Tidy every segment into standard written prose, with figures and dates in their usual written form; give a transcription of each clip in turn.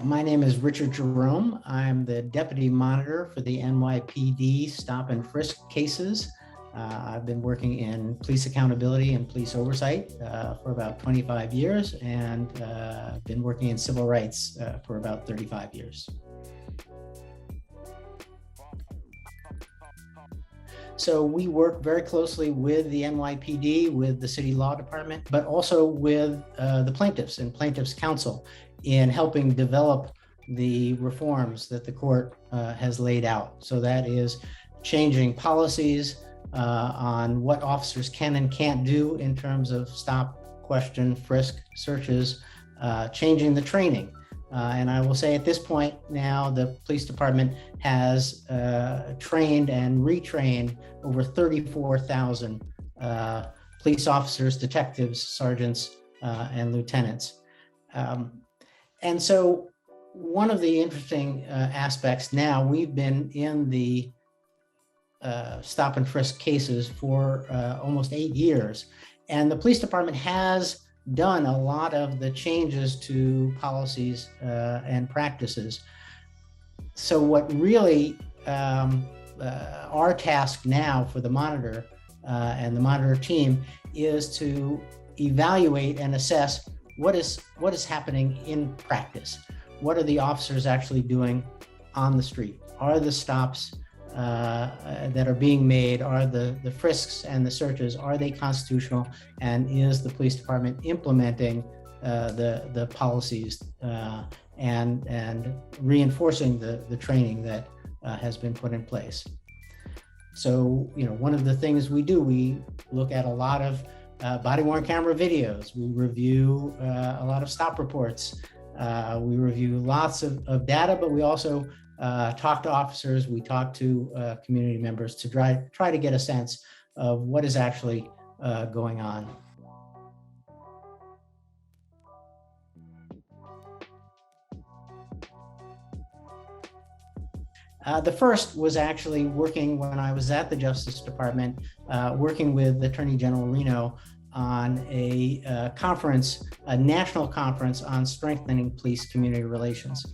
My name is Richard Jerome. I'm the deputy monitor for the NYPD stop and frisk cases. I've been working in police accountability and police oversight for about 25 years, and been working in civil rights for about 35 years. So we work very closely with the NYPD, with the city law department, but also with the plaintiffs and plaintiffs' counsel in helping develop the reforms that the court has laid out. So that is changing policies on what officers can and can't do in terms of stop, question, frisk, searches, changing the training. And I will say at this point now, the police department has trained and retrained over 34,000 police officers, detectives, sergeants, and lieutenants. And so one of the interesting aspects now, we've been in the stop and frisk cases for almost 8 years. And the police department has done a lot of the changes to policies and practices. So what really our task now for the monitor and the monitor team is to evaluate and assess what is happening in practice. What are the officers actually doing on the street? Are the stops that are being made, are the frisks and the searches, are they constitutional? And is the police department implementing the policies and reinforcing the training that has been put in place? So, one of the things we do, we look at a lot of body-worn camera videos. We review a lot of stop reports. We review lots of data, but we also talk to officers. We talk to community members to try to get a sense of what is actually going on. The first was actually working when I was at the Justice Department, working with Attorney General Reno on a conference, a national conference on strengthening police-community relations.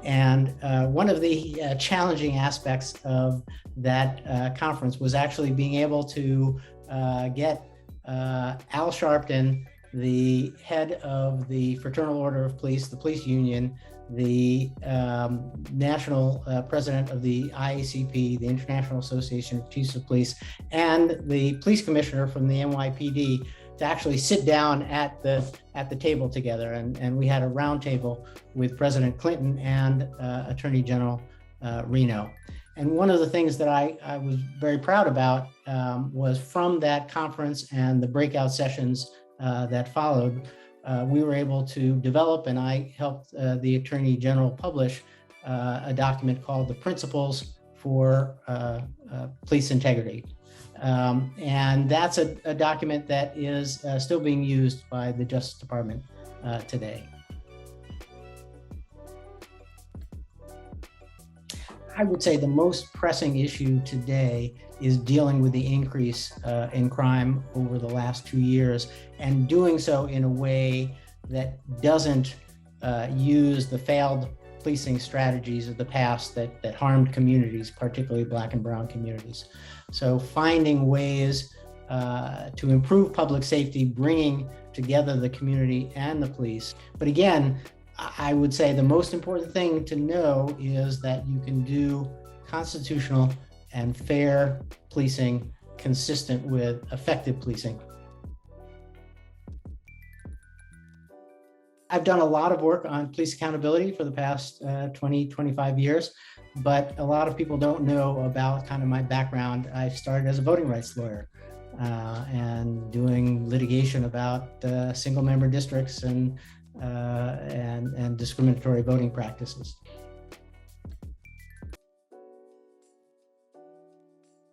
And one of the challenging aspects of that conference was actually being able to get Al Sharpton, the head of the Fraternal Order of Police, the police union, the national president of the IACP, the International Association of Chiefs of Police, and the police commissioner from the NYPD to actually sit down at the table together. And we had a round table with President Clinton and Attorney General Reno. And one of the things that I was very proud about was from that conference and the breakout sessions that followed, we were able to develop, and I helped the Attorney General publish a document called the Principles for Police Integrity. And that's a document that is still being used by the Justice Department today. I would say the most pressing issue today is dealing with the increase in crime over the last 2 years, and doing so in a way that doesn't use the failed policing strategies of the past that harmed communities, particularly Black and brown communities. So finding ways to improve public safety, bringing together the community and the police. But again, I would say the most important thing to know is that you can do constitutional and fair policing consistent with effective policing. I've done a lot of work on police accountability for the past 25 years, but a lot of people don't know about kind of my background. I started as a voting rights lawyer and doing litigation about single member districts and discriminatory voting practices.